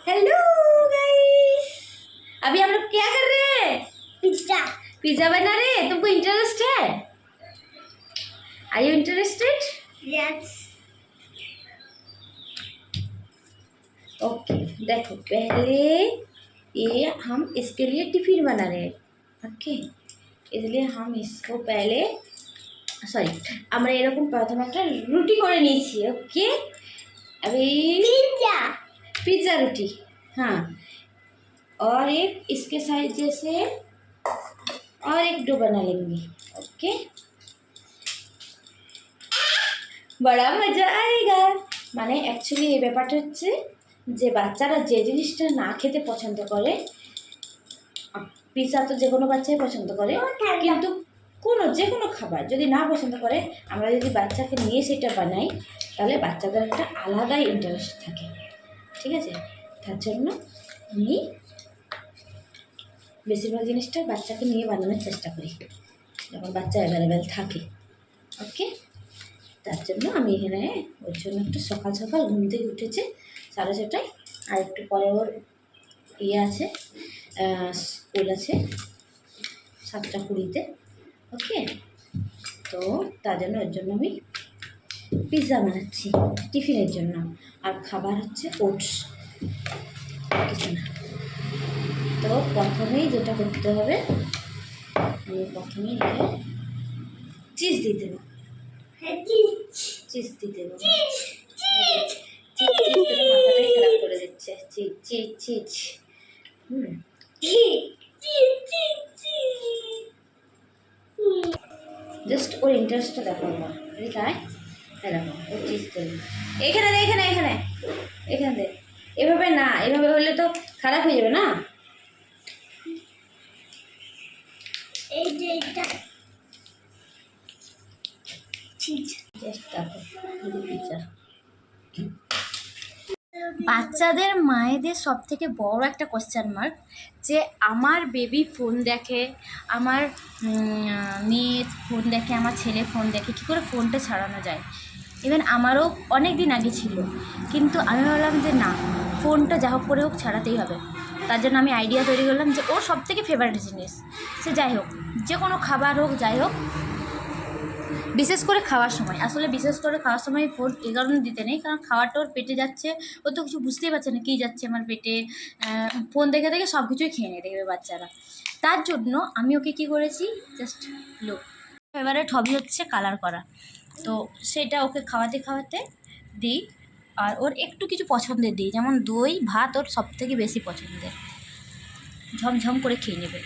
Hello guys, अभी हम लोग क्या कर रहे हैं? पिज्जा पिज्जा बना रहे हैं। तुमको इंटरेस्ट है? Are you interested? Yes. Okay, देखो पहले ये हम इसके लिए टिफिन बना रहे हैं। ओके, इसलिए हम इसको पहले सॉरी আমরা এরকম প্রথমে একটা রুটি করে নিয়েছি। ओके, अभी पिज्जा रोटी, हाँ, और एक इसके साइज जैसे और एक डो बना लेंगे। ओके, बड़ा मजा आएगा। মানে অ্যাকচুয়ালি এই ব্যাপারটা হচ্ছে যে বাচ্চারা যে জিনিসটা না খেতে পছন্দ করে, পিৎজা তো যে কোনো বাচ্চাই পছন্দ করে, কিন্তু যে কোনো খাবার যদি না পছন্দ করে, আমরা যদি বাচ্চাকে নিয়ে সেটা বানাই তাহলে বাচ্চাদের একটা আলাদাই ইন্টারেস্ট থাকে। ঠিক আছে, তার জন্য আমি বেশিরভাগ জিনিসটা বাচ্চাকে নিয়ে বানানোর চেষ্টা করি যখন বাচ্চা অ্যাভেলেবেল থাকে। ওকে, তার জন্য আমি এখানে ওর জন্য একটু সকাল সকাল ঘুম থেকে উঠেছে 6:30টায়, আর একটু পরে ওর ইয়ে আছে, স্কুল আছে 7:20-তে। ওকে, তো তার জন্য ওর জন্য আমি পিৎজা বানাচ্ছি টিফিনের জন্য, আর খাবার হচ্ছে ওটস, কিছু না। তো প্রথমেই যেটা করতে হবে, আমি প্রথমেই চিজ দিয়ে দেবো। চিজ দিয়ে দেবো। মাথাটাই খারাপ করে দিচ্ছে। চিজ চিজ চিজ জাস্ট ওর ইন্টারেস্টটা দেখো আমার। খায় দেখো ওর চিজ দেবো। এখানে দে, এখানে এখানে এখানে দে। এভাবে না, এভাবে হলে তো খারাপ হয়ে যাবে না। এই যে এটা বাচ্চাদের মায়েদের সব থেকে বড় একটা কোশ্চেন মার্ক যে আমার বেবি ফোন দেখে, আমার মেয়ে ফোন দেখে, আমার ছেলে ফোন দেখে, কী করে ফোনটা ছাড়ানো যায়। ইভেন আমারও অনেক দিন আগে ছিল, কিন্তু আমি ভাবলাম যে না, ফোনটা যা হোক করে হোক ছাড়াতেই হবে। তার জন্য আমি আইডিয়া তৈরি করলাম যে ওর সব থেকে ফেভারিট জিনিস, সে যাই হোক, যে কোনো খাবার হোক যাই হোক, বিশেষ করে খাওয়ার সময়, আসলে বিশেষ করে খাওয়ার সময় ফোন এই কারণে দিতে নেই, কারণ খাওয়াটা ওর পেটে যাচ্ছে, ও তো কিছু বুঝতেই পারছে না কী যাচ্ছে আমার পেটে। ফোন দেখে দেখে সব কিছুই খেয়ে নিয়ে দেখবে বাচ্চারা। তার জন্য আমি ওকে কী করেছি, জাস্ট লুক, ফেভারিট হবি হচ্ছে কালার করা, তো সেটা ওকে খাওয়াতে খাওয়াতে দিই। আর ওর একটু কিছু পছন্দের দিই, যেমন দই ভাত ওর সব থেকে বেশি পছন্দের, ঝমঝম করে খেয়ে নেবে,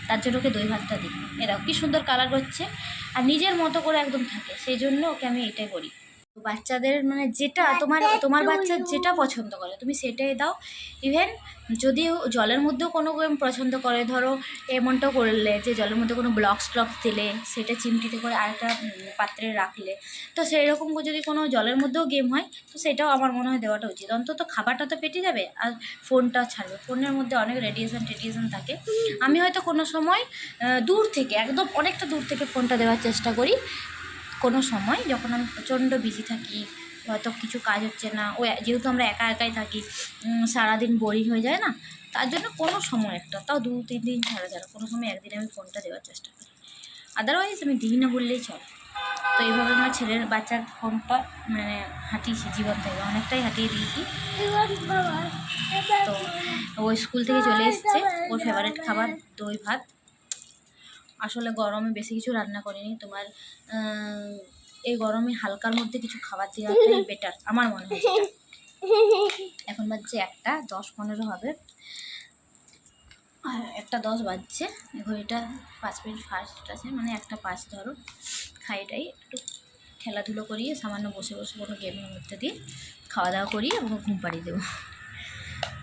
তার জন্য ওকে দই ভাতটা দিই। এরাও কী সুন্দর কালার করছে আর নিজের মতো করে একদম থাকে, সেই জন্য ওকে আমি এটাই করি। বাচ্চাদের মানে যেটা তোমার বাচ্চা যেটা পছন্দ করে তুমি সেটাই দাও। ইভেন যদি জলের মধ্যেও কোনো গেম পছন্দ করে, ধরো এমনটাও করলে যে জলের মধ্যে কোনো ব্লকস দিলে সেটা চিমটিতে করে আরেকটা পাত্রে রাখলে, তো সেই রকম যদি কোনো জলের মধ্যেও গেম হয় তো সেটাও আমার মনে হয় দেওয়াটা উচিত। অন্তত খাবারটা তো পেটে যাবে আর ফোনটা ছাড়বে। ফোনের মধ্যে অনেক রেডিয়েশন থাকে। আমি হয়তো কোনো সময় দূর থেকে, একদম অনেকটা দূর থেকে ফোনটা দেওয়ার চেষ্টা করি। কোনো সময় যখন আমি প্রচণ্ড বিজি থাকি, হয়তো কিছু কাজ হচ্ছে না, ও যেহেতু আমরা একা একাই থাকি, সারাদিন বোরিং হয়ে যায় না, তার জন্য কোনো সময় একটা, তাও 2-3 দিন ছাড়া কোনো সময় একদিন আমি ফোনটা দেওয়ার চেষ্টা করি। আদারওয়াইজ আমি দিই না বললেই চলে। তো এইভাবে আমার ছেলের বাচ্চার ফোনটা মানে হাঁটিয়েছি জীবন থেকে, অনেকটাই হাঁটিয়ে দিয়েছি। তো ও স্কুল থেকে চলে এসছে, ওর ফেভারিট খাবার দই ভাত। আসলে গরমে বেশি কিছু রান্না করিনি, তোমার এই গরমে হালকার মধ্যে কিছু খাবার দেওয়াটাই বেটার আমার মনে হয়। এখন বাজছে 1:10-15 হবে, 1:10 বাজছে, ঘড়িটা 5 মিনিট ফার্স্ট আছে, মানে 1:05 ধরো। খাইটাই একটু খেলাধুলো করিয়ে সামান্য বসে বসে কোনো গেমের মধ্যে দিয়ে খাওয়া দাওয়া করিয়ে আমাকে ঘুম পাড়িয়ে দেবো।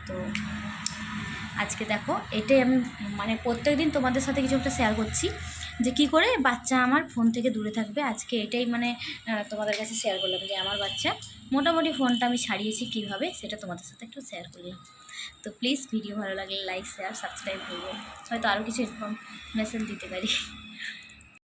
তো আজকে দেখো এটাই আমি মানে প্রত্যেক দিন তোমাদের সাথে কিছু একটা শেয়ার করছি যে কী করে বাচ্চা আমার ফোন থেকে দূরে থাকবে। আজকে এটাই মানে তোমাদের কাছে শেয়ার করলাম যে আমার বাচ্চা মোটামুটি ফোনটা আমি ছাড়িয়েছি কীভাবে, সেটা তোমাদের সাথে একটু শেয়ার করলাম। তো প্লিজ ভিডিও ভালো লাগলে লাইক শেয়ার সাবস্ক্রাইব করবো, হয়তো আরও কিছু ইনফরমেশান দিতে পারি।